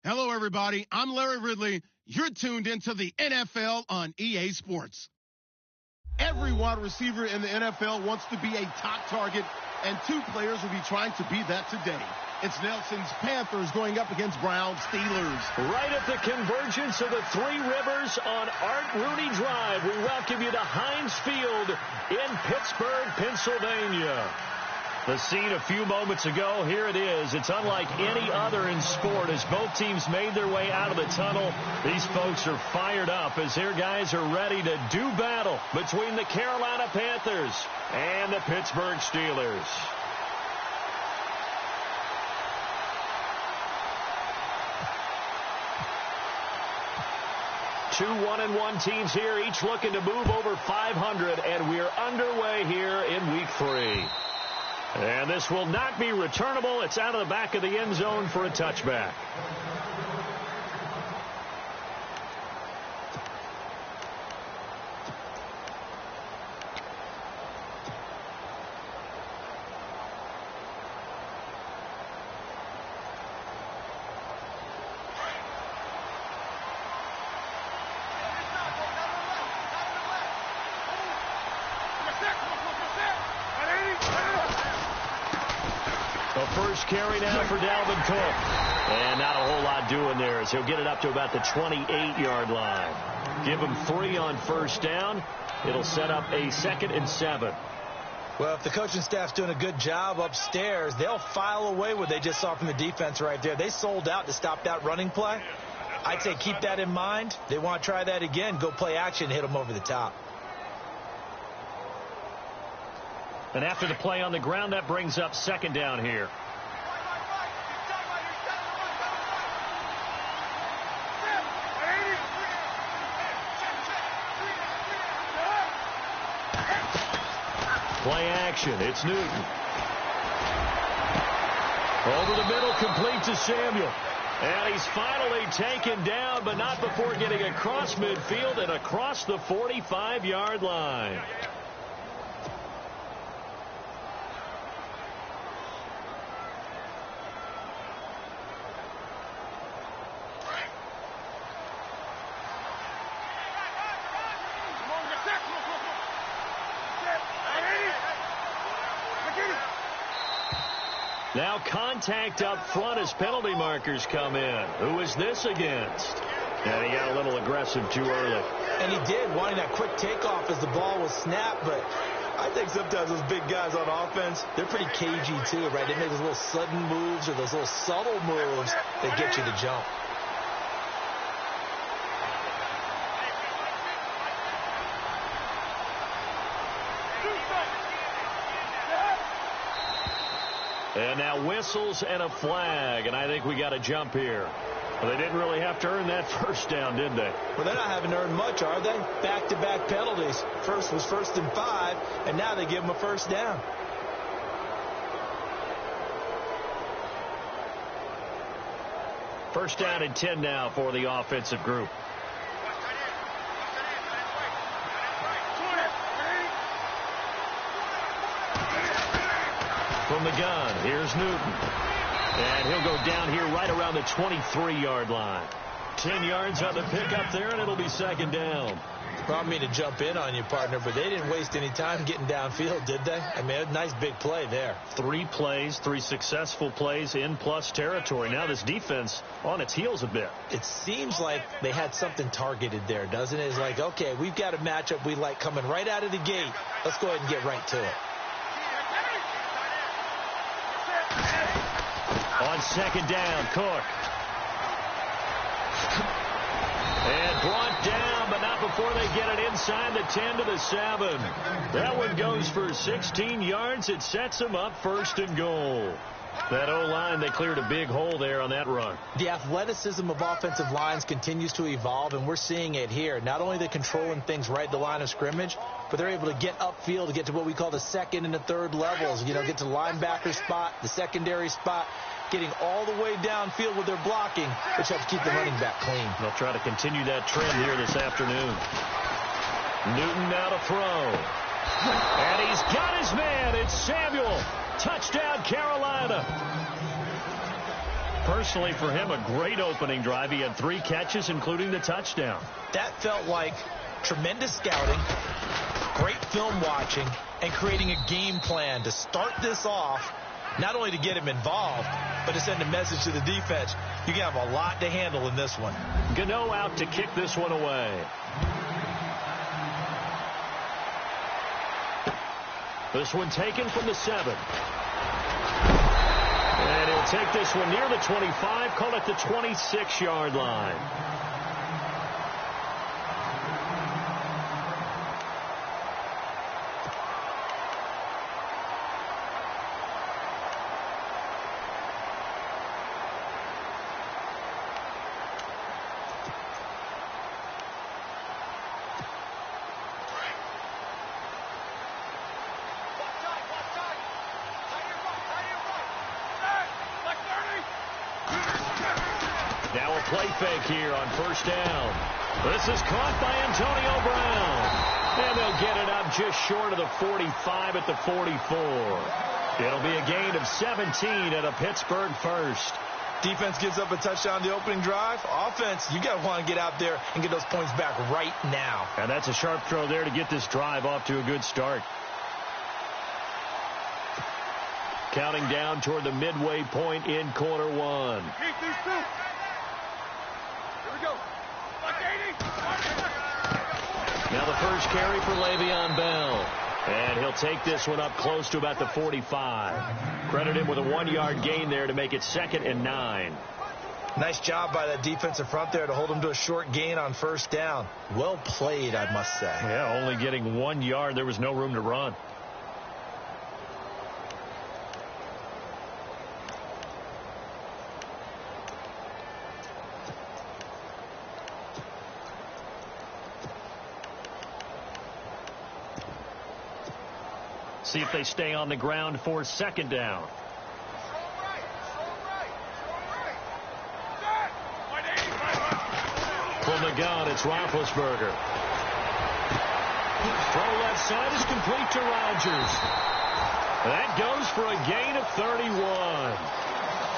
Hello, everybody. I'm Larry Ridley. You're tuned into the NFL on EA Sports. Every wide receiver in the NFL wants to be a top target, and two players will be trying to be that today. It's Nelson's Panthers going up against Brown's Steelers. Right at the convergence of the Three Rivers on Art Rooney Drive, we welcome you to Heinz Field in Pittsburgh, Pennsylvania. The scene a few moments ago, here it is. It's unlike any other in sport as both teams made their way out of the tunnel. These folks are fired up as their guys are ready to do battle between the Carolina Panthers and the Pittsburgh Steelers. Two 1-1 teams here, each looking to move over 500, and we're underway here in Week 3. And this will not be returnable. It's out of the back of the end zone for a touchback. First carry now for Dalvin Cook. And not a whole lot doing there as he'll get it up to about the 28-yard line. Give him 3 on first down. It'll set up a 2nd and 7. Well, if the coaching staff's doing a good job upstairs, they'll file away what they just saw from the defense right there. They sold out to stop that running play. I'd say keep that in mind. They want to try that again. Go play action, hit them over the top. And after the play on the ground, that brings up 2nd down here. Play action. It's Newton. Over the middle, complete to Samuel. And he's finally taken down, but not before getting across midfield and across the 45-yard line. Now contact up front as penalty markers come in. Who is this against? And he got a little aggressive too early. And he did, wanting that quick takeoff as the ball was snapped. But I think sometimes those big guys on offense, they're pretty cagey too, right? They make those little sudden moves or those little subtle moves that get you to jump. And now whistles and a flag, and I think we got a jump here. Well, they didn't really have to earn that first down, did they? Well, they're not having to earn much, are they? Back-to-back penalties. First was 1st and 5, and now they give them a first down. First down and 10 now for the offensive group. From the gun, here's Newton. And he'll go down here right around the 23-yard line. 10 yards on the pickup there, and it'll be 2nd down. Well, I mean to jump in on you, partner, but they didn't waste any time getting downfield, did they? I mean, a nice big play there. 3 plays, 3 successful plays in plus territory. Now this defense on its heels a bit. It seems like they had something targeted there, doesn't it? It's like, okay, we've got a matchup we like coming right out of the gate. Let's go ahead and get right to it. On 2nd down, Cook. And brought down, but not before they get it inside the 10 to the 7. That one goes for 16 yards. It sets them up 1st and goal. That O-line, they cleared a big hole there on that run. The athleticism of offensive lines continues to evolve, and we're seeing it here. Not only are they controlling things right at the line of scrimmage, but they're able to get upfield to get to what we call the 2nd and the 3rd levels. You know, get to the linebacker spot, the secondary spot, getting all the way downfield with their blocking, which helps keep the running back clean. They'll try to continue that trend here this afternoon. Newton now to throw. And he's got his man. It's Samuel. Touchdown, Carolina. personally for him, a great opening drive. He had 3 catches, including the touchdown. That felt like tremendous scouting, great film watching, and creating a game plan to start this off, not only to get him involved, but to send a message to the defense. You have a lot to handle in this one. Gano out to kick this one away. This one taken from the 7. And he'll take this one near the 25, call it the 26-yard line. Now a play fake here on first down. This is caught by Antonio Brown. And they'll get it up just short of the 45 at the 44. It'll be a gain of 17 at a Pittsburgh first. Defense gives up a touchdown the opening drive. Offense, you got to want to get out there and get those points back right now. And that's a sharp throw there to get this drive off to a good start. Counting down toward the midway point in quarter 1. Now the first carry for Le'Veon Bell. And he'll take this one up close to about the 45. Credit him with a 1-yard gain there to make it 2nd and 9. Nice job by that defensive front there to hold him to a short gain on first down. Well played, I must say. Yeah, only getting 1 yard. There was no room to run. See if they stay on the ground for 2nd down. From the gun, it's Roethlisberger. Throw left side is complete to Rodgers. That goes for a gain of 31.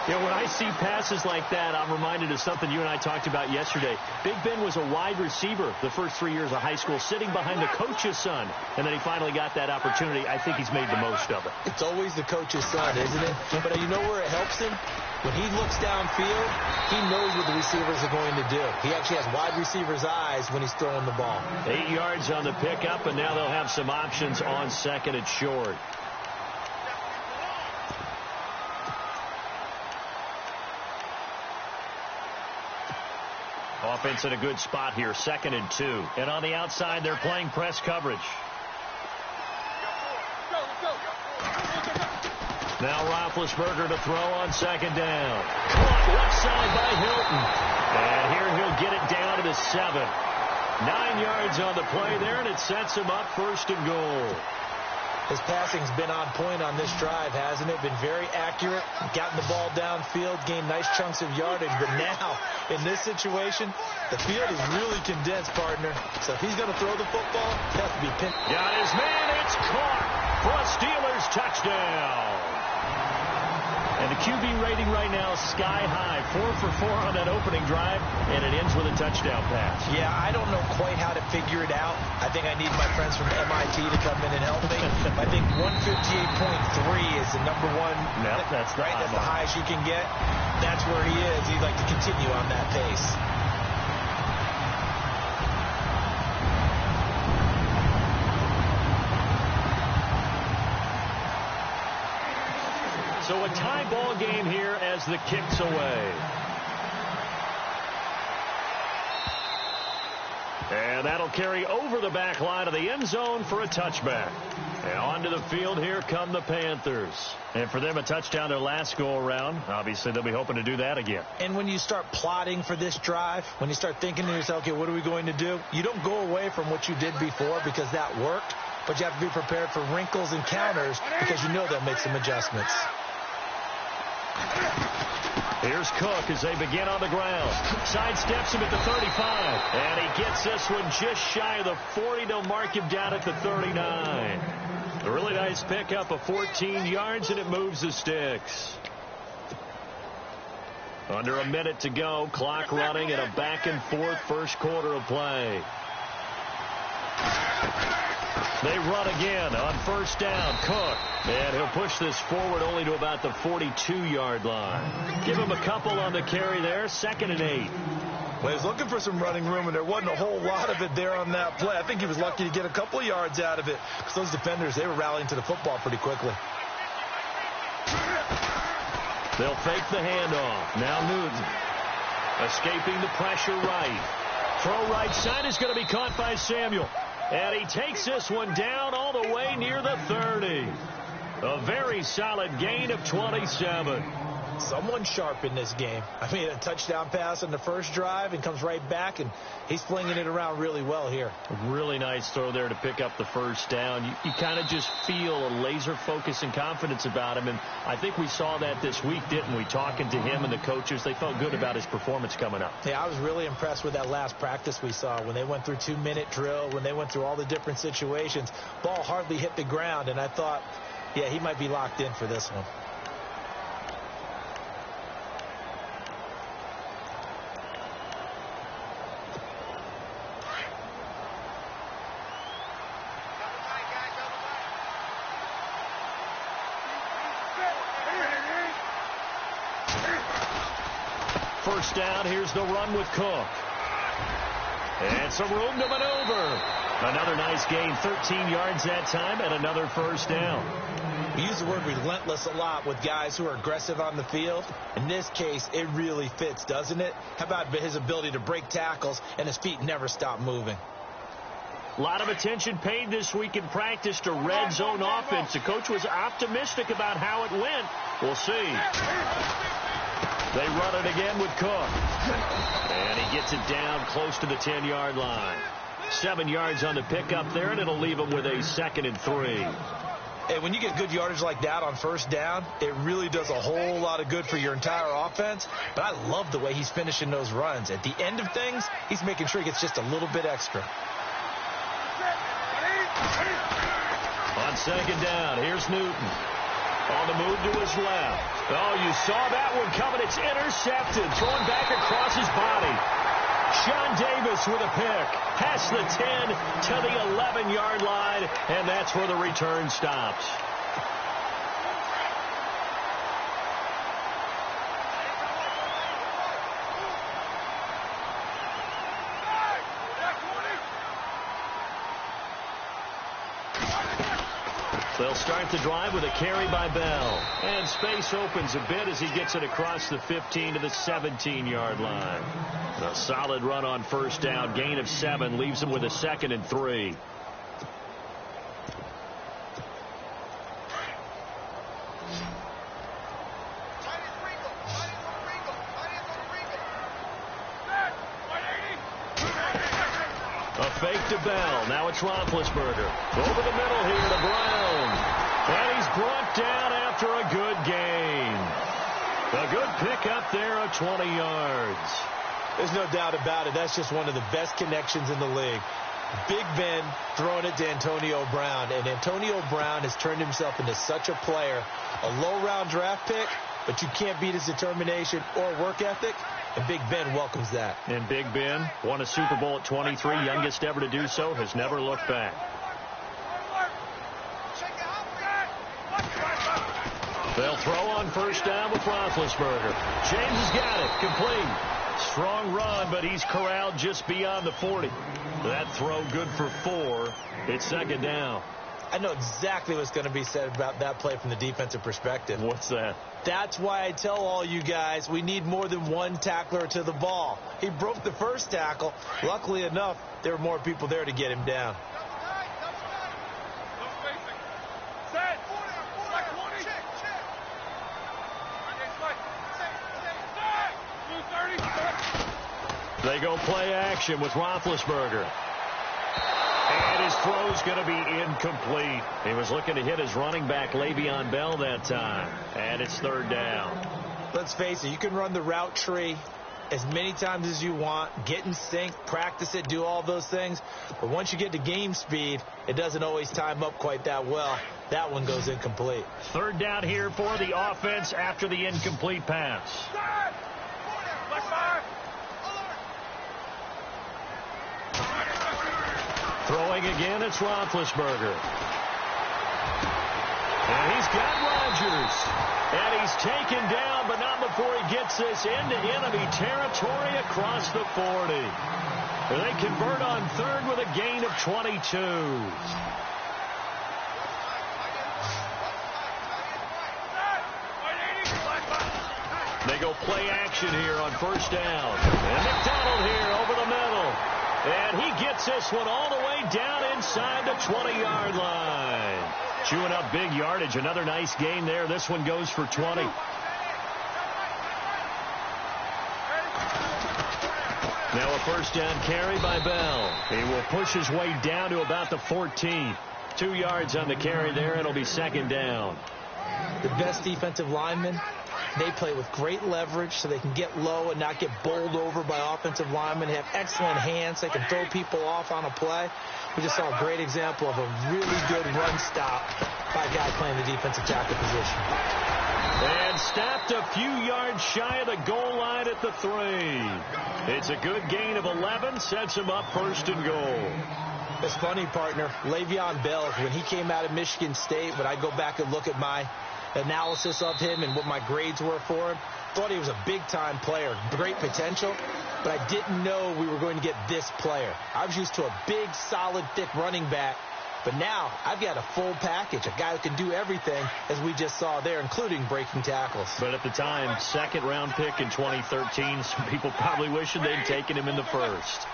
You know, when I see passes like that, I'm reminded of something you and I talked about yesterday. Big Ben was a wide receiver the first 3 years of high school, sitting behind the coach's son, and then he finally got that opportunity. I think he's made the most of it. It's always the coach's son, isn't it? But you know where it helps him? When he looks downfield, he knows what the receivers are going to do. He actually has wide receivers' eyes when he's throwing the ball. 8 yards on the pickup, and now they'll have some options on 2nd and short. Offense in a good spot here, 2nd and 2. And on the outside, they're playing press coverage. Now Roethlisberger to throw on 2nd down. Caught left side by Hilton. And here he'll get it down to the 7. 9 yards on the play there, and it sets him up 1st and goal. His passing's been on point on this drive, hasn't it? Been very accurate, gotten the ball downfield, gained nice chunks of yardage. But now, in this situation, the field is really condensed, partner. So if he's going to throw the football, it has to be pinned. Got his man, it's caught for a Steelers touchdown. And the QB rating right now, sky high. 4 for 4 on that opening drive, and it ends with a touchdown pass. Yeah, I don't know quite how to figure it out. I think I need my friends from MIT to come in and help me. I think 158.3 is the number one. No, that's right. That's the highest you can get. That's where he is. He'd like to continue on that pace. So a tie ball game here as the kick's away. And that'll carry over the back line of the end zone for a touchback. And onto the field here come the Panthers. And for them, a touchdown their last go-around. Obviously, they'll be hoping to do that again. And when you start plotting for this drive, when you start thinking to yourself, okay, what are we going to do? You don't go away from what you did before because that worked. But you have to be prepared for wrinkles and counters because you know they'll make some adjustments. Here's Cook as they begin on the ground. Sidesteps him at the 35. And he gets this one just shy of the 40. They'll mark him down at the 39. A really nice pickup of 14 yards, and it moves the sticks. Under a minute to go. Clock running in a back-and-forth first quarter of play. They run again on first down. Cook. And he'll push this forward only to about the 42-yard line. Give him a couple on the carry there. 2nd and 8. Well, he was looking for some running room, and there wasn't a whole lot of it there on that play. I think he was lucky to get a couple of yards out of it because those defenders, they were rallying to the football pretty quickly. They'll fake the handoff. Now Newton escaping the pressure right. Throw right side is going to be caught by Samuel. And he takes this one down all the way near the 30. A very solid gain of 27. Someone sharp in this game. I mean, a touchdown pass on the first drive and comes right back, and he's flinging it around really well here. A really nice throw there to pick up the first down. You kind of just feel a laser focus and confidence about him, and I think we saw that this week, didn't we? Talking to him and the coaches, they felt good about his performance coming up. Yeah, I was really impressed with that last practice we saw when they went through 2-minute drill, when they went through all the different situations. Ball hardly hit the ground, and I thought, yeah, he might be locked in for this one. First down, here's the run with Cook. And some room to maneuver. Another nice gain, 13 yards that time, and another first down. We use the word relentless a lot with guys who are aggressive on the field. In this case, it really fits, doesn't it? How about his ability to break tackles and his feet never stop moving? A lot of attention paid this week in practice to red zone offense. The coach was optimistic about how it went. We'll see. They run it again with Cook. And he gets it down close to the 10-yard line. 7 yards on the pickup there, and it'll leave him with a 2nd and 3. Hey, when you get good yardage like that on first down, it really does a whole lot of good for your entire offense. But I love the way he's finishing those runs. At the end of things, he's making sure he gets just a little bit extra. On 2nd down, here's Newton. On the move to his left. Oh, you saw that one coming. It's intercepted. Thrown back across his body. Sean Davis with a pick. Past the 10 to the 11-yard line, and that's where the return stops. They'll start the drive with a carry by Bell. And space opens a bit as he gets it across the 15 to the 17-yard line. A solid run on first down. Gain of 7 leaves him with a 2nd and 3. A fake to Bell. Now it's Roethlisberger. Over the middle here to Brown. And he's brought down after a good gain. A good pickup there of 20 yards. There's no doubt about it. That's just one of the best connections in the league. Big Ben throwing it to Antonio Brown. And Antonio Brown has turned himself into such a player. A low-round draft pick, but you can't beat his determination or work ethic. And Big Ben welcomes that. And Big Ben won a Super Bowl at 23, youngest ever to do so, has never looked back. They'll throw on first down with Roethlisberger. James has got it. Complete. Strong run, but he's corralled just beyond the 40. That throw good for 4. It's 2nd down. I know exactly what's going to be said about that play from the defensive perspective. What's that? That's why I tell all you guys we need more than one tackler to the ball. He broke the first tackle. Luckily enough, there were more people there to get him down. They go play action with Roethlisberger. And his throw's going to be incomplete. He was looking to hit his running back, Le'Veon Bell, that time. And it's 3rd down. Let's face it, you can run the route tree as many times as you want, get in sync, practice it, do all those things. But once you get to game speed, it doesn't always time up quite that well. That one goes incomplete. 3rd down here for the offense after the incomplete pass. Throwing again, it's Roethlisberger. And he's got Rodgers. And he's taken down, but not before he gets this into enemy territory across the 40. They convert on third with a gain of 22. They go play action here on first down. And McDonald here over the middle. And he gets this one all the way down inside the 20-yard line. Chewing up big yardage. Another nice gain there. This one goes for 20. Now a first down carry by Bell. He will push his way down to about the 14. 2 yards on the carry there. It'll be second down. The best defensive linemen, they play with great leverage so they can get low and not get bowled over by offensive linemen. They have excellent hands. They can throw people off on a play. We just saw a great example of a really good run stop by a guy playing the defensive tackle position. And stopped a few yards shy of the goal line at the 3. It's a good gain of 11. Sets him up first and goal. It's funny, partner. Le'Veon Bell, when he came out of Michigan State, when I go back and look at my analysis of him and what my grades were for him, thought he was a big-time player, great potential, but I didn't know we were going to get this player. I was used to a big, solid, thick running back, but now I've got a full package, a guy who can do everything, as we just saw there, including breaking tackles. But at the time, second-round pick in 2013, some people probably wishing they'd taken him in the first.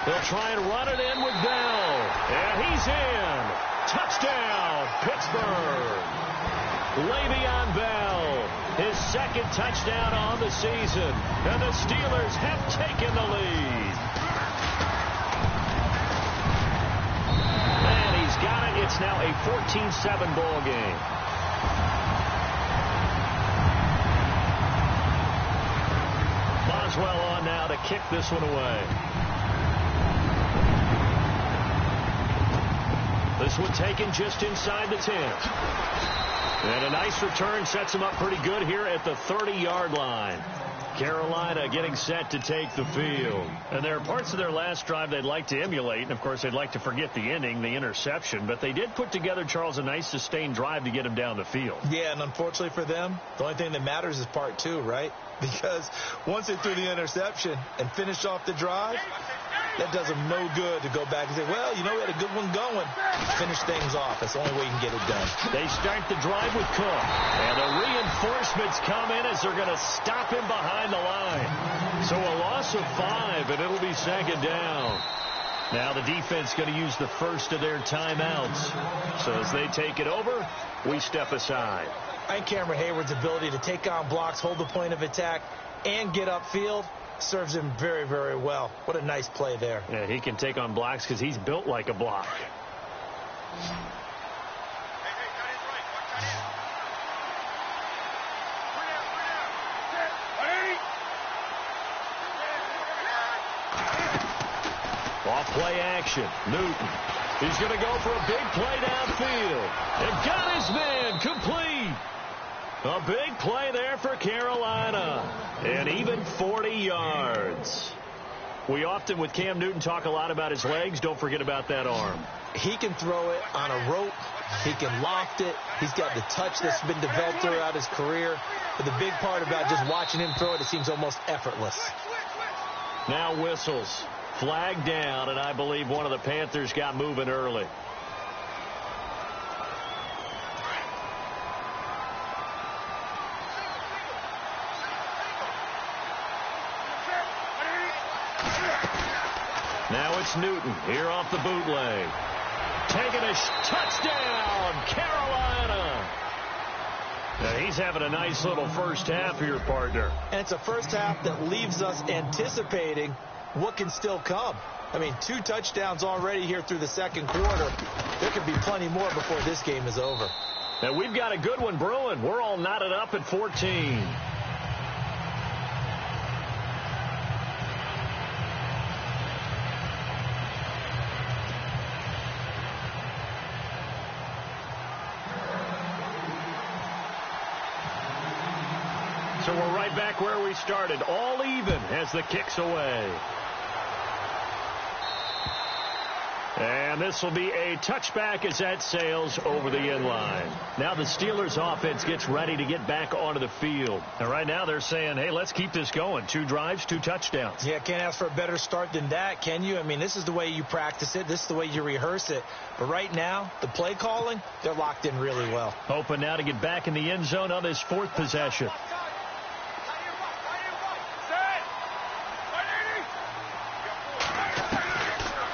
They'll try and run it in with Bell. And he's in. Touchdown, Pittsburgh. Le'Veon Bell, his second touchdown on the season. And the Steelers have taken the lead. And he's got it. It's now a 14-7 ball game. Boswell on now to kick this one away. This one taken just inside the 10. And a nice return sets him up pretty good here at the 30-yard line. Carolina getting set to take the field. And there are parts of their last drive they'd like to emulate. And, of course, they'd like to forget the ending, the interception. But they did put together, Charles, a nice sustained drive to get him down the field. Yeah, and unfortunately for them, the only thing that matters is part 2, right? Because once they threw the interception and finished off the drive, that does them no good to go back and say, well, you know, we had a good one going. Finish things off. That's the only way you can get it done. They start the drive with Cook. And the reinforcements come in as they're going to stop him behind the line. So a loss of 5, and it'll be second down. Now the defense going to use the first of their timeouts. So as they take it over, we step aside. I think Cameron Hayward's ability to take on blocks, hold the point of attack, and get upfield serves him very, very well. What a nice play there. Yeah, he can take on blocks because he's built like a block. Off play action. Newton. He's going to go for a big play downfield. And got his man complete. A big play there for Carolina. And even 40 yards. We often, with Cam Newton, talk a lot about his legs. Don't forget about that arm. He can throw it on a rope. He can loft it. He's got the touch that's been developed throughout his career. But the big part about just watching him throw it, it seems almost effortless. Now whistles. Flag down, and I believe one of the Panthers got moving early. Now it's Newton here off the bootleg. Taking a touchdown, Carolina. Now he's having a nice little first half here, partner. And it's a first half that leaves us anticipating what can still come. I mean, 2 touchdowns already here through the second quarter. There could be plenty more before this game is over. Now we've got a good one brewing. We're all knotted up at 14. So we're right back where we started, all even as the kick's away. And this will be a touchback as that sails over the end line. Now the Steelers offense gets ready to get back onto the field. And right now they're saying, hey, let's keep this going. 2 drives, 2 touchdowns. Yeah, can't ask for a better start than that, can you? I mean, this is the way you practice it. This is the way you rehearse it. But right now, the play calling, they're locked in really well. Hoping now to get back in the end zone on this 4th possession.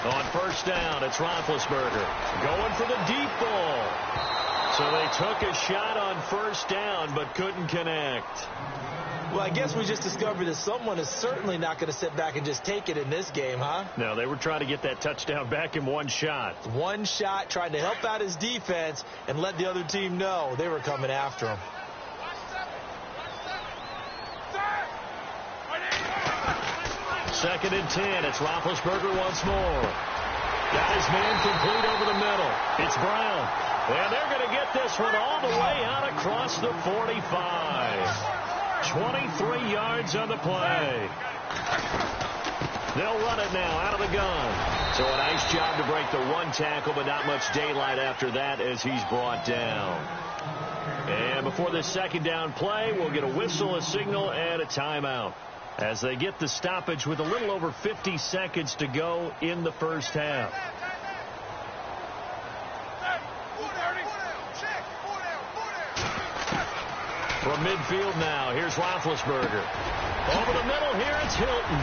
On first down, it's Roethlisberger going for the deep ball. So they took a shot on first down but couldn't connect. Well, I guess we just discovered that someone is certainly not going to sit back and just take it in this game, huh? No, they were trying to get that touchdown back in one shot. One shot, trying to help out his defense and let the other team know they were coming after him. Second and 10. It's Roethlisberger once more. Got his man complete over the middle. It's Brown. And they're going to get this one all the way out across the 45. 23 yards on the play. They'll run it now out of the gun. So a nice job to break the 1 tackle, but not much daylight after that as he's brought down. And before this second down play, we'll get a whistle, a signal, and a timeout, as they get the stoppage with a little over 50 seconds to go in the first half. From midfield now, here's Roethlisberger. Over the middle here, it's Hilton.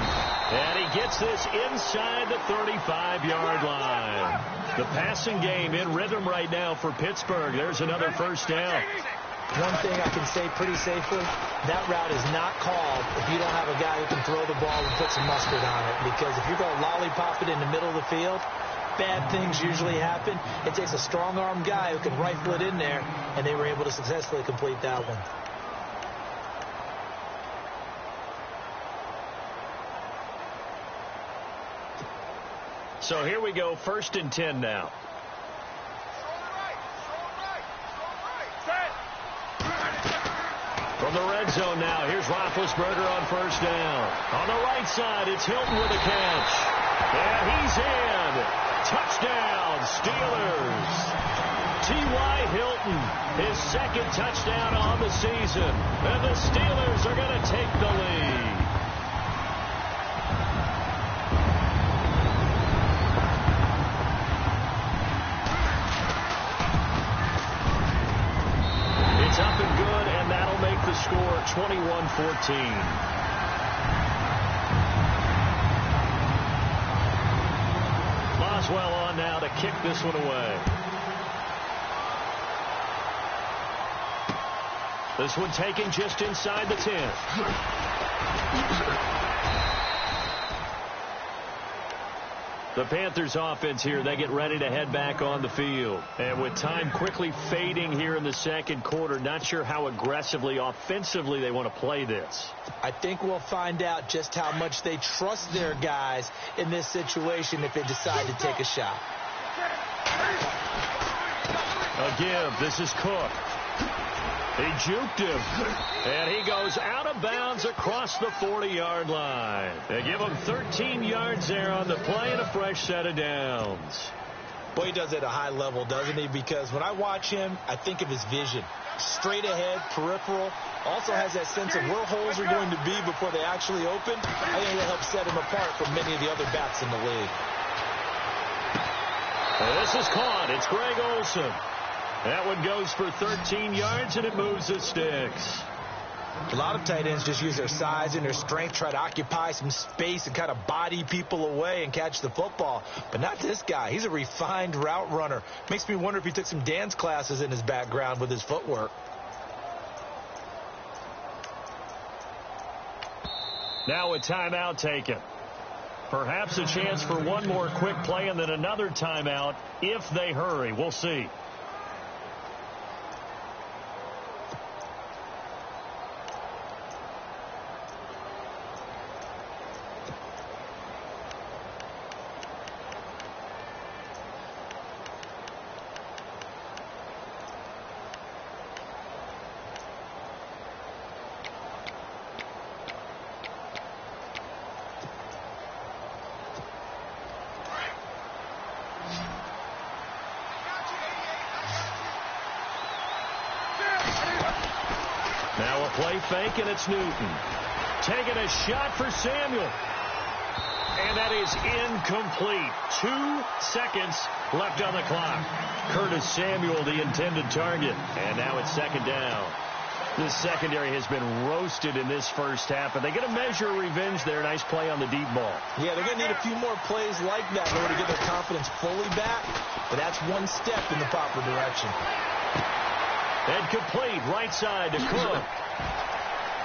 And he gets this inside the 35-yard line. The passing game in rhythm right now for Pittsburgh. There's another first down. One thing I can say pretty safely, that route is not called if you don't have a guy who can throw the ball and put some mustard on it. Because if you're going to lollipop it in the middle of the field, bad things usually happen. It takes a strong-arm guy who can rifle it in there, and they were able to successfully complete that one. So here we go, 1st and 10 now. From the red zone now, here's Roethlisberger on first down. On the right side, it's Hilton with a catch. And he's in. Touchdown, Steelers. T.Y. Hilton, his 2nd touchdown on the season. And the Steelers are going to take the lead. It's up and good, and that'll make the score 21-14. Boswell on now to kick this one away. This one taken just inside the 10. The Panthers offense here, they get ready to head back on the field. And with time quickly fading here in the second quarter, not sure how aggressively, offensively they want to play this. I think we'll find out just how much they trust their guys in this situation if they decide to take a shot. A give. This is Cook. He juked him, and he goes out of bounds across the 40-yard line. They give him 13 yards there on the play and a fresh set of downs. Boy, he does it at a high level, doesn't he? Because when I watch him, I think of his vision. Straight ahead, peripheral. Also has that sense of where holes are going to be before they actually open. I think that helps set him apart from many of the other backs in the league. And this is caught. It's Greg Olsen. That one goes for 13 yards, and it moves the sticks. A lot of tight ends just use their size and their strength, try to occupy some space and kind of body people away and catch the football. But not this guy. He's a refined route runner. Makes me wonder if he took some dance classes in his background with his footwork. Now a timeout taken. Perhaps a chance for one more quick play and then another timeout if they hurry. We'll see. Now a play fake, and it's Newton. Taking a shot for Samuel. And that is incomplete. 2 seconds left on the clock. Curtis Samuel, the intended target. And now it's second down. This secondary has been roasted in this first half, and they get a measure of revenge there. Nice play on the deep ball. Yeah, they're going to need a few more plays like that in order to get their confidence fully back, but that's one step in the proper direction. And complete, right side to Cook.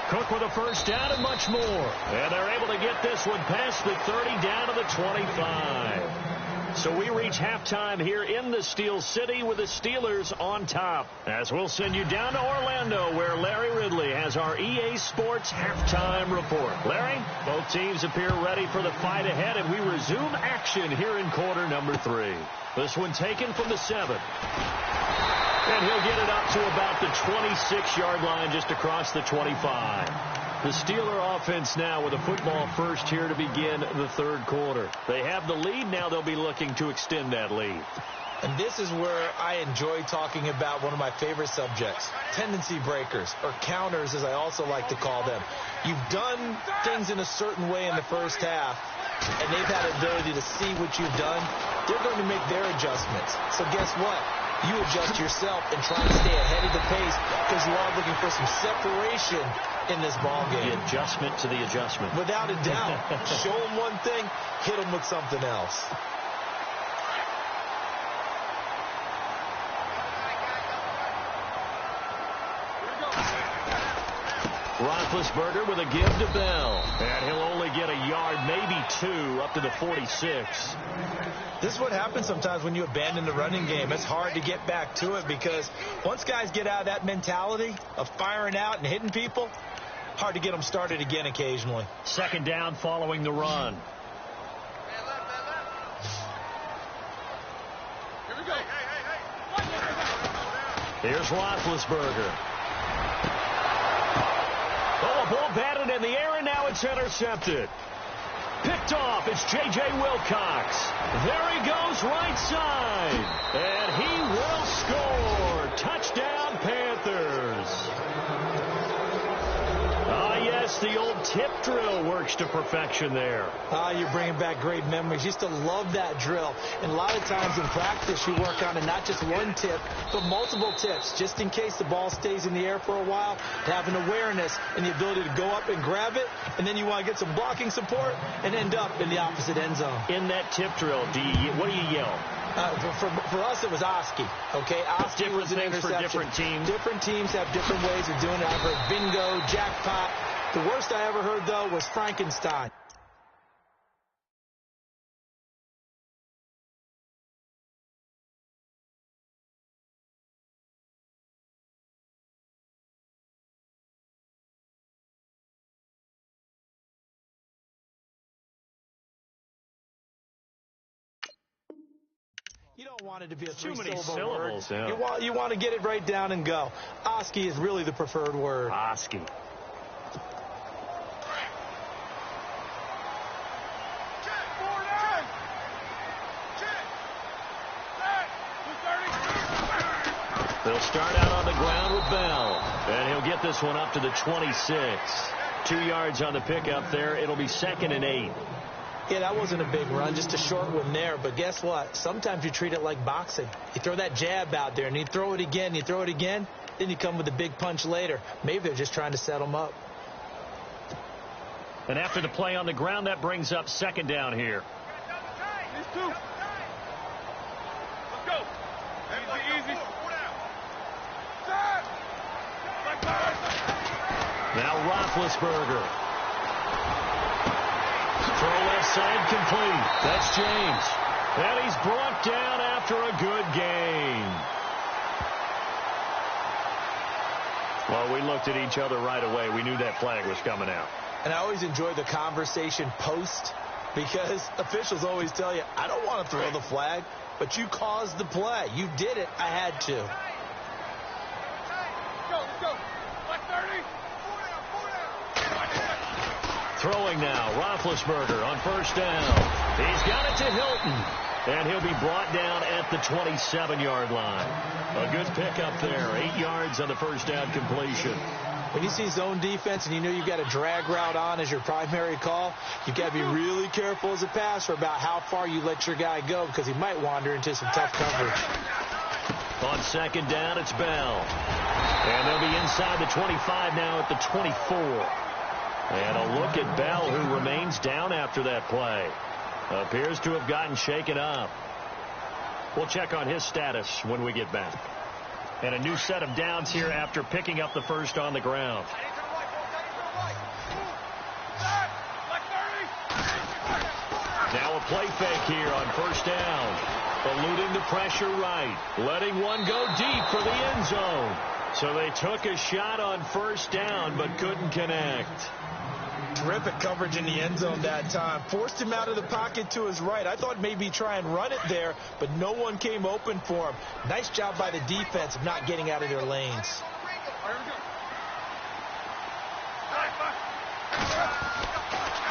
Cook with a first down and much more. And they're able to get this one past the 30 down to the 25. So we reach halftime here in the Steel City with the Steelers on top. As we'll send you down to Orlando, where Larry Ridley has our EA Sports halftime report. Larry, both teams appear ready for the fight ahead, and we resume action here in quarter number 3. This one taken from the 7. And he'll get it up to about the 26-yard line, just across the 25. The Steeler offense now with a football first here to begin the third quarter. They have the lead. Now they'll be looking to extend that lead. And this is where I enjoy talking about one of my favorite subjects, tendency breakers, or counters as I also like to call them. You've done things in a certain way in the first half, and they've had the ability to see what you've done. They're going to make their adjustments. So guess what? You adjust yourself and try to stay ahead of the pace because you are looking for some separation in this ball game. The adjustment to the adjustment. Without a doubt. Show them one thing, hit them with something else. Roethlisberger with a give to Bell. And he'll only get a yard, maybe 2, up to the 46. This is what happens sometimes when you abandon the running game. It's hard to get back to it because once guys get out of that mentality of firing out and hitting people, hard to get them started again occasionally. Second down following the run. Here we go. Here's Roethlisberger. Oh, a ball batted in the air, and now it's intercepted. Picked off, it's J.J. Wilcox. There he goes, right side. And he will score. Touchdown, Panthers. Ah, yes, the old tip drill works to perfection there. Ah, you're bringing back great memories. Used to love that drill. And a lot of times in practice, you work on it, not just one tip, but multiple tips, just in case the ball stays in the air for a while, to have an awareness and the ability to go up and grab it, and then you want to get some blocking support and end up in the opposite end zone. In that tip drill, what do you yell? For us, it was Oski. Okay, Oski was an interception. For different teams. Different teams have different ways of doing it. I've heard bingo, jackpot. The worst I ever heard, though, was Frankenstein. You don't want it to be a three-syllable word. Yeah. You want to get it right down and go. Oski is really the preferred word. Oski. They'll start out on the ground with Bell. And he'll get this one up to the 26. 2 yards on the pickup there. It'll be 2nd and 8. Yeah, that wasn't a big run, just a short one there. But guess what? Sometimes you treat it like boxing. You throw that jab out there, and you throw it again, you throw it again, then you come with a big punch later. Maybe they're just trying to set them up. And after the play on the ground, that brings up 2nd down here. Let's go. Easy. Now Roethlisberger. Throw left side complete. That's James. And he's brought down after a good game. Well, we looked at each other right away. We knew that flag was coming out. And I always enjoy the conversation post because officials always tell you, I don't want to throw the flag, but you caused the play. You did it. I had to. Let's go. Like 30. Throwing now, Roethlisberger on first down. He's got it to Hilton. And he'll be brought down at the 27-yard line. A good pickup there. 8 yards on the first down completion. When you see zone defense and you know you've got a drag route on as your primary call, you've got to be really careful as a passer about how far you let your guy go because he might wander into some tough coverage. On second down, it's Bell. And they'll be inside the 25 now at the 24. And a look at Bell, who remains down after that play. Appears to have gotten shaken up. We'll check on his status when we get back. And a new set of downs here after picking up the first on the ground. Now a play fake here on first down. Eluding the pressure right. Letting one go deep for the end zone. So they took a shot on first down but couldn't connect. Terrific coverage in the end zone that time. Forced him out of the pocket to his right. I thought maybe try and run it there, but no one came open for him. Nice job by the defense of not getting out of their lanes.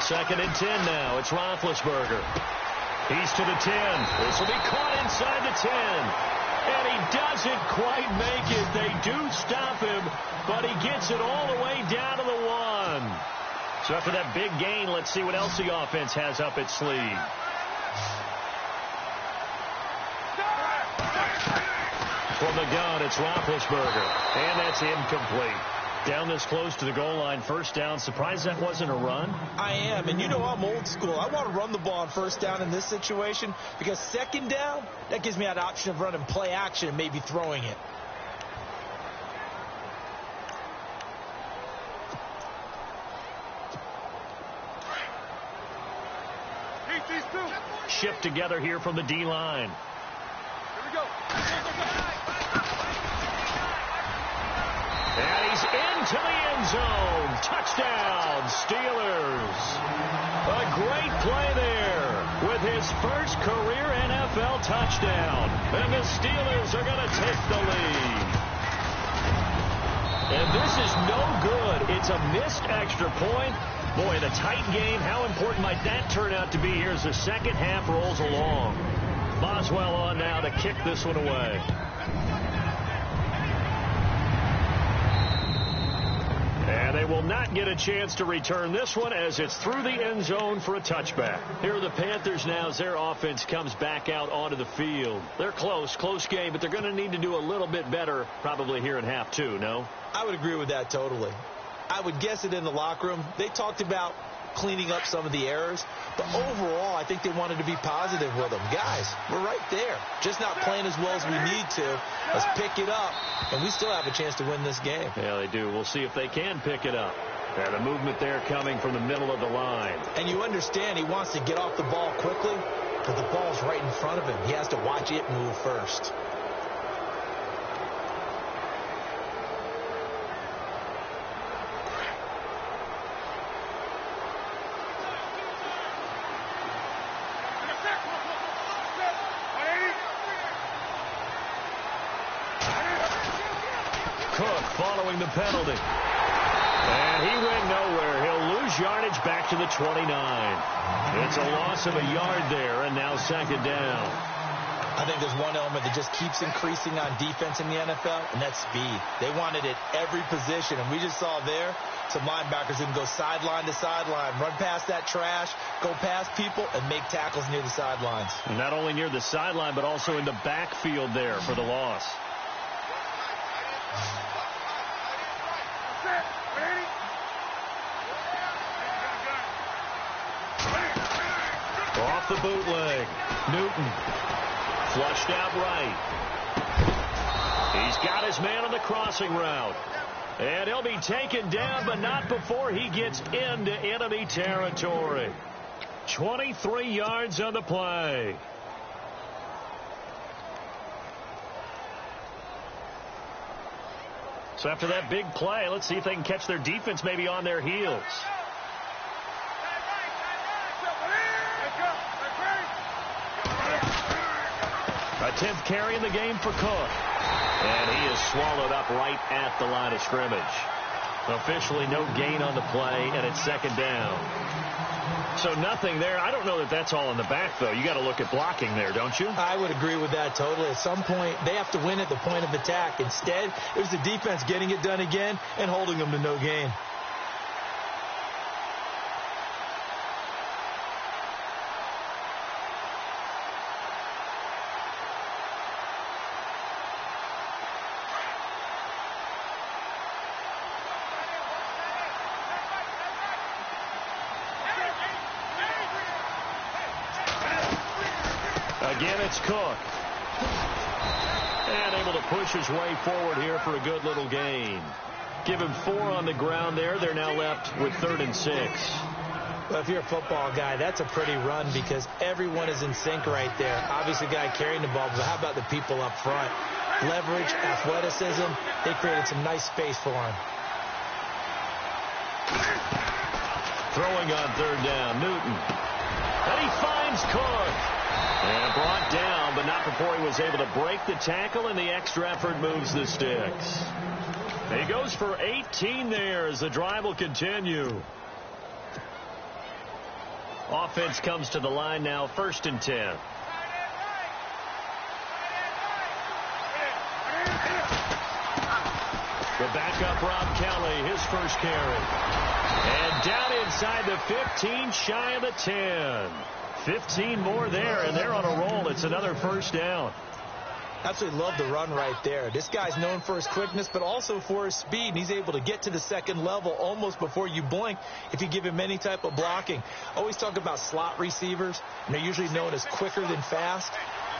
Second and 10 now. It's Roethlisberger. He's to the 10. This will be caught inside the 10. And he doesn't quite make it. They do stop him, but he gets it all the way down to the 1. So after that big gain, let's see what else the offense has up its sleeve. From the gun, it's Roethlisberger. And that's incomplete. Down this close to the goal line, first down. Surprised that wasn't a run? I am, and you know I'm old school. I want to run the ball on first down in this situation because second down, that gives me an option of running play action and maybe throwing it. Shift together here from the D-line. Here we go. And he's into the end zone. Touchdown, Steelers. A great play there with his first career NFL touchdown. And the Steelers are going to take the lead. And this is no good. It's a missed extra point. Boy, the tight game, how important might that turn out to be here as the second half rolls along. Boswell on now to kick this one away. And they will not get a chance to return this one as it's through the end zone for a touchback. Here are the Panthers now as their offense comes back out onto the field. They're close game, but they're going to need to do a little bit better probably here in half two, no? I would agree with that totally. I would guess it in the locker room. They talked about cleaning up some of the errors, but overall, I think they wanted to be positive with them. Guys, we're right there. Just not playing as well as we need to. Let's pick it up, and we still have a chance to win this game. Yeah, they do. We'll see if they can pick it up. And the movement there coming from the middle of the line. And you understand he wants to get off the ball quickly, but the ball's right in front of him. He has to watch it move first. Following the penalty. And he went nowhere. He'll lose yardage back to the 29. It's a loss of a yard there, and now second down. I think there's one element that just keeps increasing on defense in the NFL, and that's speed. They want it at every position, and we just saw there some linebackers that can go sideline to sideline, run past that trash, go past people, and make tackles near the sidelines. And not only near the sideline, but also in the backfield there for the loss. Off the bootleg. Newton. Flushed out right. He's got his man on the crossing route. And he'll be taken down, but not before he gets into enemy territory. 23 yards on the play. So after that big play, let's see if they can catch their defense maybe on their heels. A 10th carry in the game for Cook. And he is swallowed up right at the line of scrimmage. Officially no gain on the play, and it's second down. So nothing there. I don't know that that's all in the back, though. You got to look at blocking there, don't you? I would agree with that totally. At some point, they have to win at the point of attack. Instead, it was the defense getting it done again and holding them to no gain. Again, it's Cook. And able to push his way forward here for a good little gain. Give him 4 on the ground there. They're now left with 3rd and 6. Well, if you're a football guy, that's a pretty run because everyone is in sync right there. Obviously, the guy carrying the ball, but how about the people up front? Leverage, athleticism, they created some nice space for him. Throwing on 3rd down, Newton. And he finds Cook. And brought down, but not before he was able to break the tackle, and the extra effort moves the sticks. He goes for 18 there as the drive will continue. Offense comes to the line now, 1st and 10. The backup, Rob Kelly, his first carry. And down inside the 15, shy of the 10. 15 more there, and they're on a roll. It's another 1st down. Absolutely love the run right there. This guy's known for his quickness, but also for his speed, and he's able to get to the 2nd level almost before you blink if you give him any type of blocking. Always talk about slot receivers, and they're usually known as quicker than fast.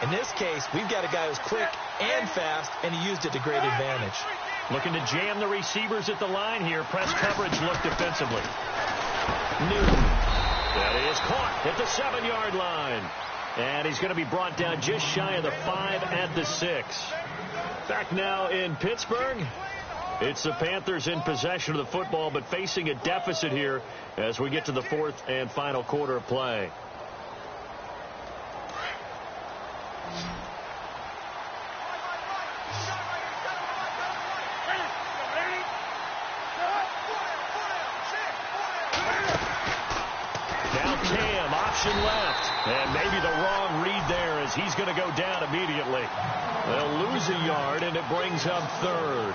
In this case, we've got a guy who's quick and fast, and he used it to great advantage. Looking to jam the receivers at the line here. Press coverage look defensively. Newton. That is caught at the 7-yard line. And he's going to be brought down just shy of the 5 at the 6. Back now in Pittsburgh. It's the Panthers in possession of the football, but facing a deficit here as we get to the 4th and final quarter of play. Left, and maybe the wrong read there as he's going to go down immediately. They'll lose a yard, and it brings up 3rd.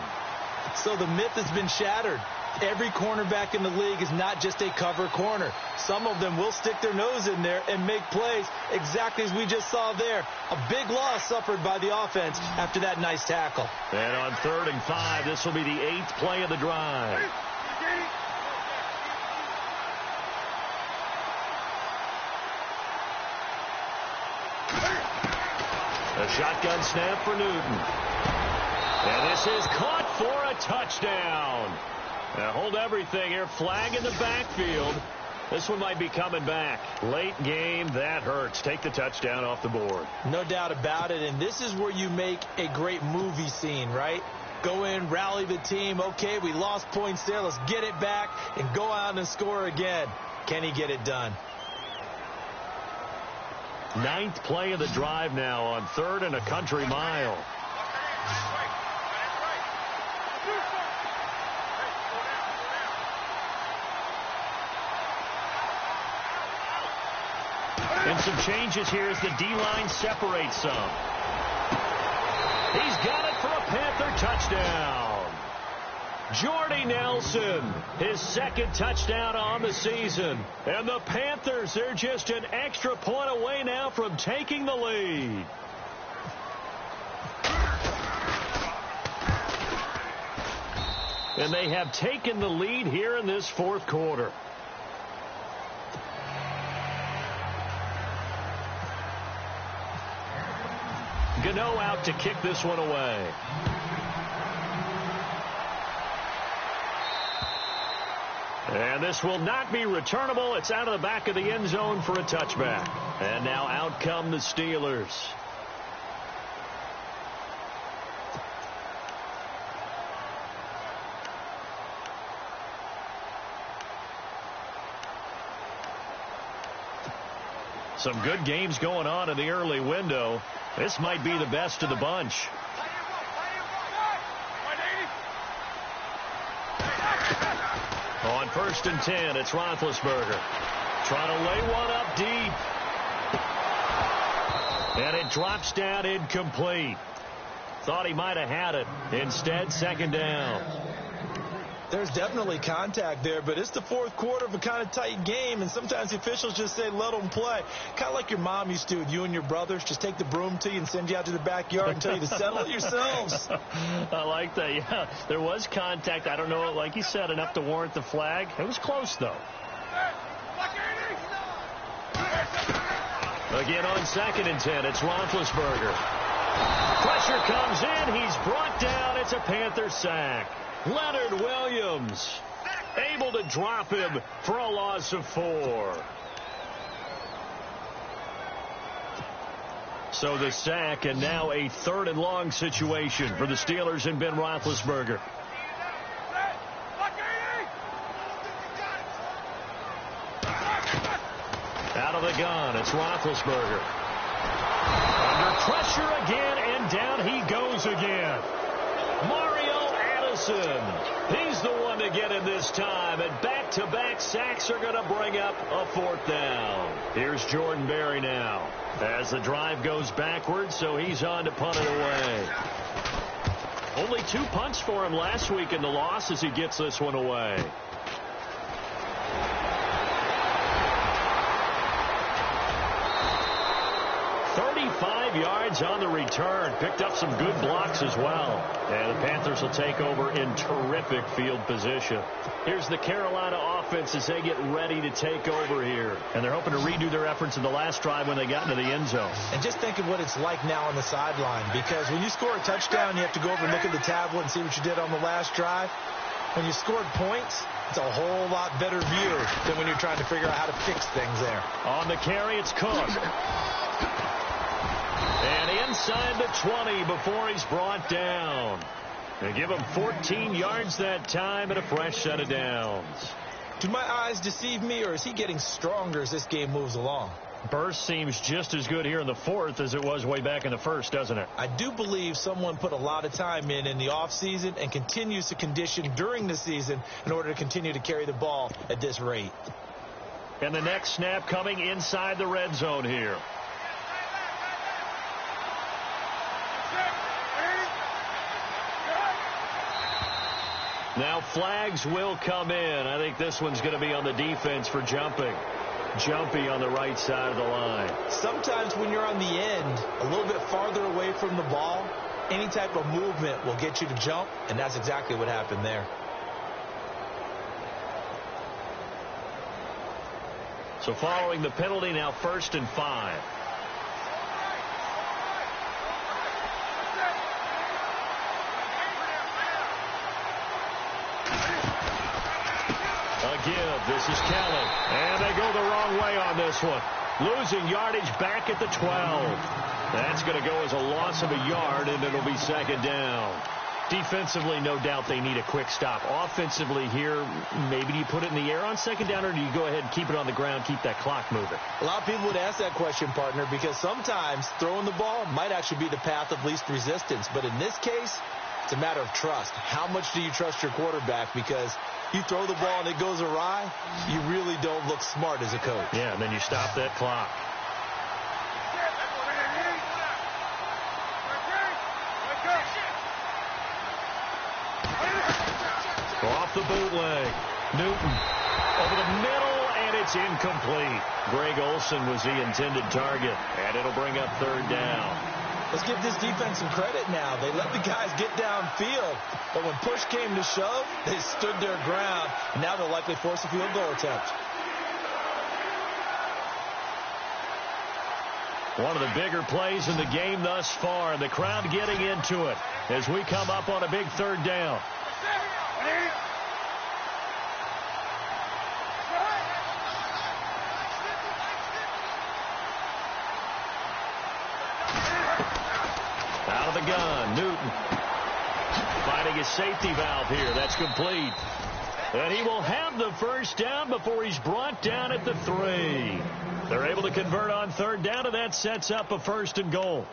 So the myth has been shattered. Every cornerback in the league is not just a cover corner. Some of them will stick their nose in there and make plays exactly as we just saw there. A big loss suffered by the offense after that nice tackle. And on 3rd and 5, this will be the 8th play of the drive. A shotgun snap for Newton. And this is caught for a touchdown. Now hold everything here. Flag in the backfield. This one might be coming back. Late game, that hurts. Take the touchdown off the board. No doubt about it. And this is where you make a great movie scene, right? Go in, rally the team. Okay, we lost points there. Let's get it back and go out and score again. Can he get it done? 9th play of the drive now on 3rd and a country mile. And some changes here as the D-line separates some. He's got it for a Panther touchdown. Jordy Nelson, his 2nd touchdown on the season. And the Panthers, they're just an extra point away now from taking the lead. And they have taken the lead here in this 4th quarter. Gano out to kick this one away. And this will not be returnable. It's out of the back of the end zone for a touchback. And now out come the Steelers. Some good games going on in the early window. This might be the best of the bunch. On 1st and 10, it's Roethlisberger. Trying to lay one up deep. And it drops down incomplete. Thought he might have had it. Instead, second down. There's definitely contact there, but it's the fourth quarter of a kind of tight game, and sometimes the officials just say, let them play. Kind of like your mom used to with you and your brothers. Just take the broom to you and send you out to the backyard and tell you to settle it yourselves. I like that, yeah. There was contact. I don't know, like you said, enough to warrant the flag. It was close, though. Again on 2nd and 10, it's Roethlisberger. Pressure comes in. He's brought down. It's a Panther sack. Leonard Williams able to drop him for a loss of 4. So the sack, and now a 3rd and long situation for the Steelers and Ben Roethlisberger. Out of the gun, it's Roethlisberger. Under pressure again, and down he goes again. Mario Addison. He's the one to get in this time, and back-to-back sacks are going to bring up a 4th down. Here's Jordan Berry now as the drive goes backwards, so he's on to punt it away. Only 2 punts for him last week in the loss as he gets this one away. Yards on the return. Picked up some good blocks as well. And the Panthers will take over in terrific field position. Here's the Carolina offense as they get ready to take over here. And they're hoping to redo their efforts in the last drive when they got into the end zone. And just think of what it's like now on the sideline, because when you score a touchdown, you have to go over and look at the tablet and see what you did on the last drive. When you scored points, it's a whole lot better view than when you're trying to figure out how to fix things there. On the carry, it's Cook. And inside the 20 before he's brought down. They give him 14 yards that time and a fresh set of downs. Do my eyes deceive me, or is he getting stronger as this game moves along? Burst seems just as good here in the 4th as it was way back in the 1st, doesn't it? I do believe someone put a lot of time in the offseason and continues to condition during the season in order to continue to carry the ball at this rate. And the next snap coming inside the red zone here. Now flags will come in. I think this one's going to be on the defense for jumping. Jumpy on the right side of the line. Sometimes when you're on the end, a little bit farther away from the ball, any type of movement will get you to jump, and that's exactly what happened there. So following the penalty, now 1st and 5. Again, this is Kelly. And they go the wrong way on this one. Losing yardage back at the 12. That's going to go as a loss of a yard, and it'll be 2nd down. Defensively, no doubt they need a quick stop. Offensively here, maybe do you put it in the air on 2nd down, or do you go ahead and keep it on the ground, keep that clock moving? A lot of people would ask that question, partner, because sometimes throwing the ball might actually be the path of least resistance. But in this case, it's a matter of trust. How much do you trust your quarterback? Because you throw the ball and it goes awry, you really don't look smart as a coach. Yeah, and then you stop that clock. Off the bootleg. Newton over the middle, and it's incomplete. Greg Olsen was the intended target, and it'll bring up 3rd down. Let's give this defense some credit now. They let the guys get downfield, but when push came to shove, they stood their ground, and now they'll likely force a field goal attempt. One of the bigger plays in the game thus far. The crowd getting into it as we come up on a big 3rd down. Out of the gun, Newton finding his safety valve here. That's complete. And he will have the 1st down before he's brought down at the 3. They're able to convert on 3rd down, and that sets up a 1st and goal.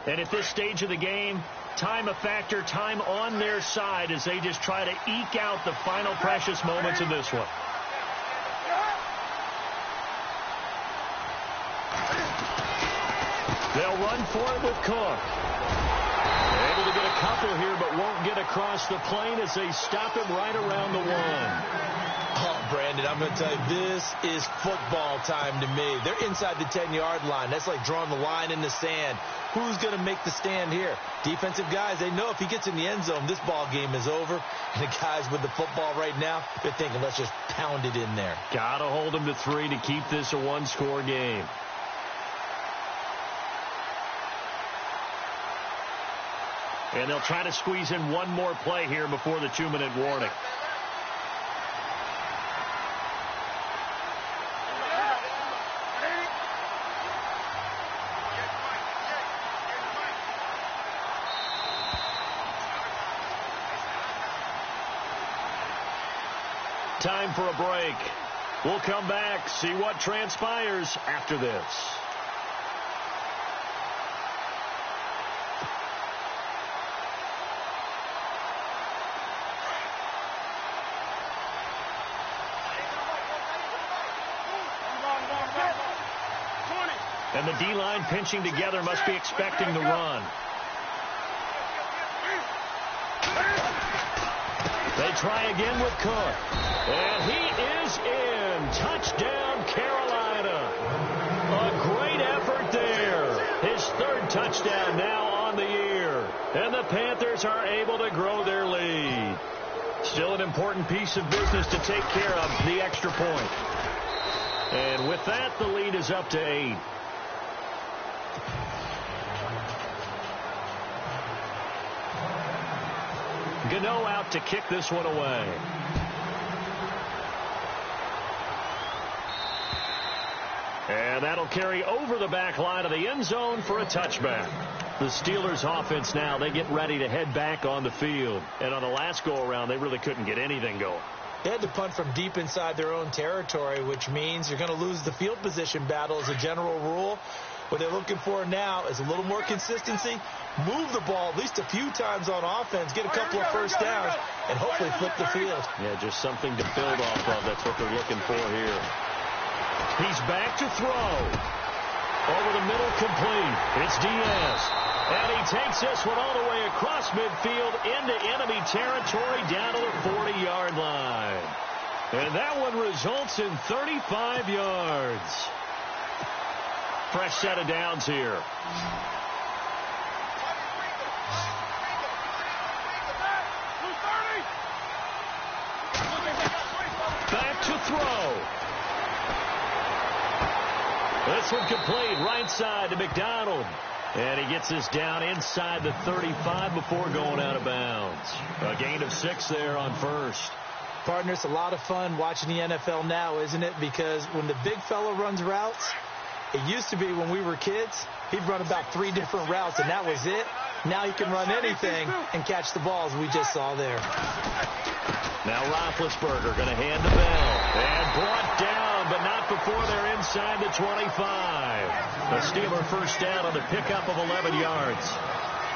And at this stage of the game, time a factor, time on their side as they just try to eke out the final precious moments in this one. They'll run for it with Cook. Able to get a couple here, but won't get across the plane as they stop him right around the 1. Oh, Brandon, I'm going to tell you, this is football time to me. They're inside the 10-yard line. That's like drawing the line in the sand. Who's going to make the stand here? Defensive guys, they know if he gets in the end zone, this ball game is over. And the guys with the football right now, they're thinking, let's just pound it in there. Got to hold them to 3 to keep this a one-score game. And they'll try to squeeze in one more play here before the 2-minute warning. Time for a break. We'll come back, see what transpires after this. And the D-line pinching together must be expecting the run. They try again with Cook. And he is in. Touchdown, Carolina. A great effort there. His 3rd touchdown now on the year. And the Panthers are able to grow their lead. Still an important piece of business to take care of, the extra point. And with that, the lead is up to 8. Gano out to kick this one away. And that'll carry over the back line of the end zone for a touchback. The Steelers offense now, they get ready to head back on the field. And on the last go-around, they really couldn't get anything going. They had to punt from deep inside their own territory, which means you're going to lose the field position battle as a general rule. What they're looking for now is a little more consistency, move the ball at least a few times on offense, get a couple of first downs, and hopefully flip the field. Yeah, just something to build off of. That's what they're looking for here. He's back to throw. Over the middle, complete. It's Diaz. And he takes this one all the way across midfield into enemy territory down to the 40-yard line. And that one results in 35 yards. Fresh set of downs here. Back to throw. This one complete, right side to McDonald. And he gets this down inside the 35 before going out of bounds. A gain of 6 there on first. Partner, it's a lot of fun watching the NFL now, isn't it? Because when the big fella runs routes, it used to be when we were kids, he'd run about 3 different routes, and that was it. Now he can run anything and catch the balls we just saw there. Now Roethlisberger going to hand the bell. And brought down, but not before they're inside the 25. A Steeler first down on the pickup of 11 yards.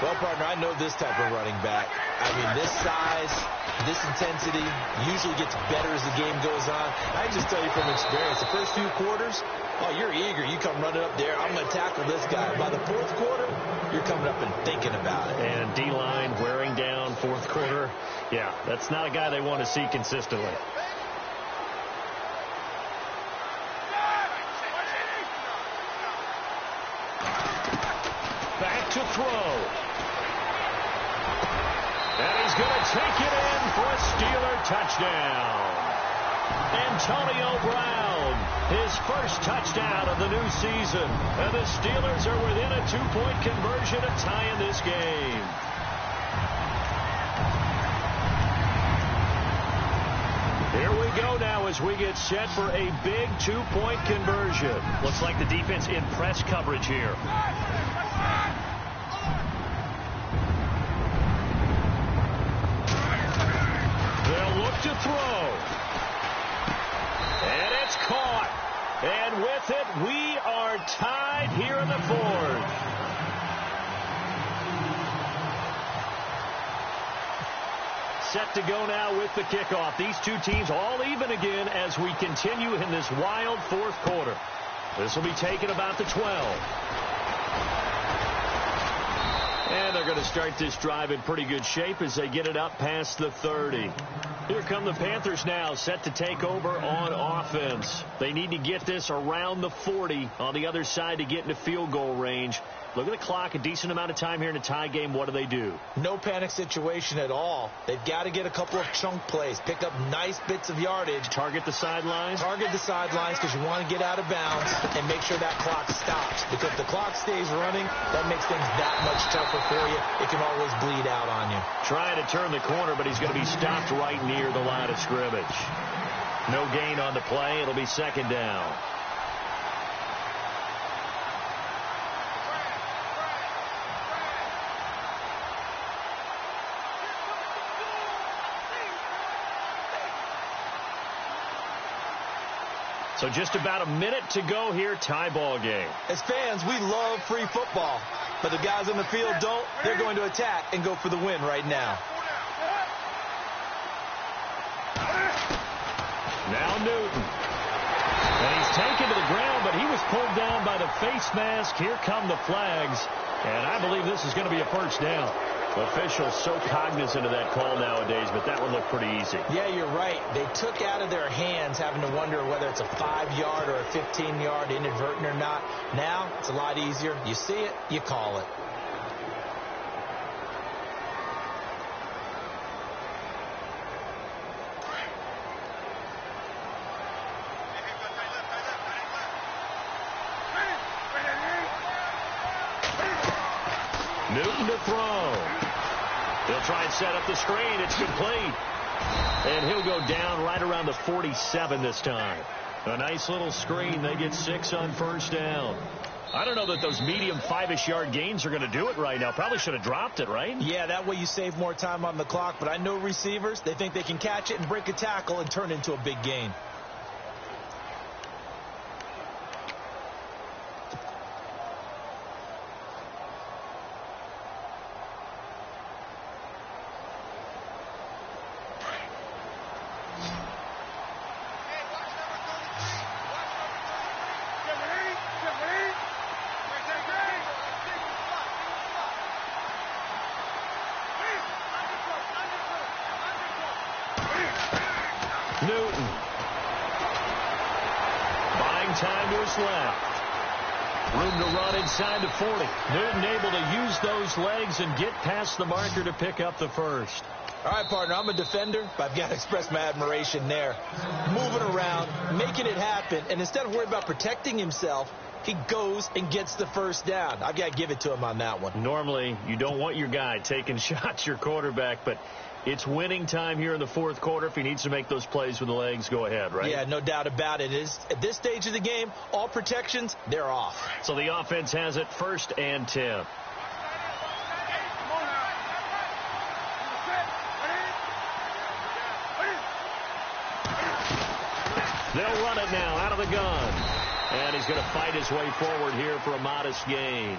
Well, partner, I know this type of running back. I mean, this size, this intensity usually gets better as the game goes on. I can just tell you from experience, the first few quarters, oh, you're eager. You come running up there. I'm going to tackle this guy. By the 4th quarter, you're coming up and thinking about it. And D-line wearing down 4th quarter. Yeah, that's not a guy they want to see consistently. Back to throw. And he's going to take it in for a Steeler touchdown. Antonio Brown, his first touchdown of the new season. And the Steelers are within a 2-point conversion of tying this game. Here we go now as we get set for a big 2-point conversion. Looks like the defense in press coverage here. They'll look to throw. And it's caught. And with it, we are tied here in the 4th. set to go now with the kickoff. These two teams all even again as we continue in this wild fourth quarter. This will be taken about the 12. And they're going to start this drive in pretty good shape as they get it up past the 30. Here come the Panthers now, set to take over on offense. They need to get this around the 40 on the other side to get into field goal range. Look at the clock, a decent amount of time here in a tie game. What do? No panic situation at all. They've got to get a couple of chunk plays, pick up nice bits of yardage. Target the sidelines? Target the sidelines because you want to get out of bounds and make sure that clock stops. Because if the clock stays running, that makes things that much tougher for you. It can always bleed out on you. Trying to turn the corner, but he's going to be stopped right near the line of scrimmage. No gain on the play. It'll be second down. So just about a minute to go here, tie ball game. As fans, we love free football. But the guys on the field don't. They're going to attack and go for the win right now. Now Newton. And he's taken to the ground, but he was pulled down by the face mask. Here come the flags. And I believe this is going to be a first down. Officials so cognizant of that call nowadays, but that one looked pretty easy. Yeah, you're right. They took out of their hands having to wonder whether it's a 5-yard or a 15-yard inadvertent or not. Now, it's a lot easier. You see it, you call it. Newton to throw. He'll try and set up the screen. It's complete. And he'll go down right around the 47 this time. A nice little screen. They get 6 on first down. I don't know that those medium 5-ish yard gains are going to do it right now. Probably should have dropped it, right? Yeah, that way you save more time on the clock. But I know receivers, they think they can catch it and break a tackle and turn it into a big gain. Newton. Buying time to his left. Room to run inside the 40. Newton able to use those legs and get past the marker to pick up the first. All right, partner, I'm a defender, but I've got to express my admiration there. Moving around, making it happen, and instead of worrying about protecting himself, he goes and gets the first down. I've got to give it to him on that one. Normally, you don't want your guy taking shots, your quarterback, but it's winning time here in the fourth quarter. If he needs to make those plays with the legs, go ahead, right? Yeah, no doubt about it. At this stage of the game, all protections, they're off. So the offense has it 1st and 10. They'll run it now out of the gun. And he's going to fight his way forward here for a modest gain.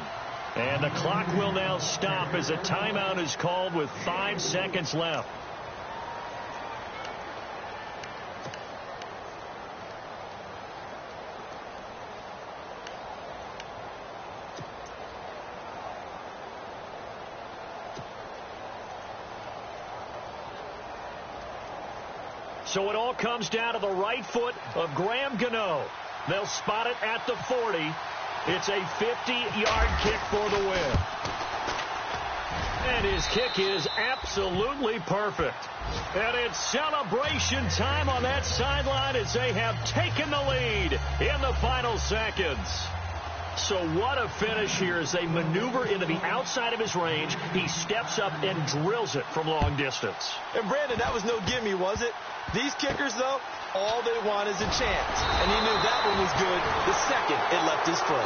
And the clock will now stop as a timeout is called with 5 seconds left. So it all comes down to the right foot of Graham Gano. They'll spot it at the 40. It's a 50-yard kick for the win. And his kick is absolutely perfect. And it's celebration time on that sideline as they have taken the lead in the final seconds. So what a finish here as they maneuver into the outside of his range. He steps up and drills it from long distance. And Brandon, that was no gimme, was it? These kickers, though, all they want is a chance. And he knew that one was good the second it left his foot.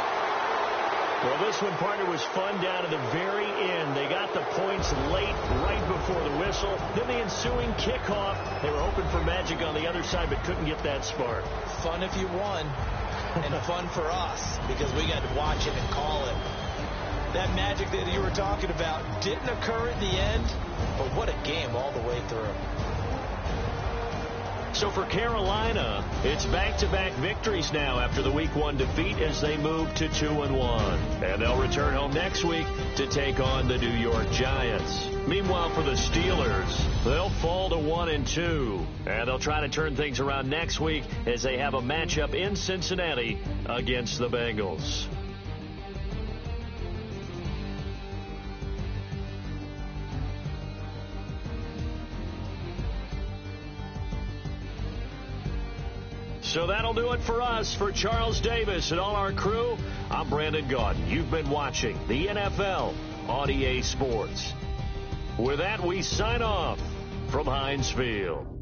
Well, this one, partner, was fun down to the very end. They got the points late, right before the whistle. Then the ensuing kickoff. They were hoping for magic on the other side, but couldn't get that spark. Fun if you won, and fun for us, because we got to watch it and call it. That magic that you were talking about didn't occur at the end, but what a game all the way through. So for Carolina, it's back-to-back victories now after the Week 1 defeat as they move to 2-1. And they'll return home next week to take on the New York Giants. Meanwhile, for the Steelers, they'll fall to 1-2. And they'll try to turn things around next week as they have a matchup in Cincinnati against the Bengals. So that'll do it for us. For Charles Davis and all our crew, I'm Brandon Gaudin. You've been watching the NFL on EA Sports. With that, we sign off from Heinz Field.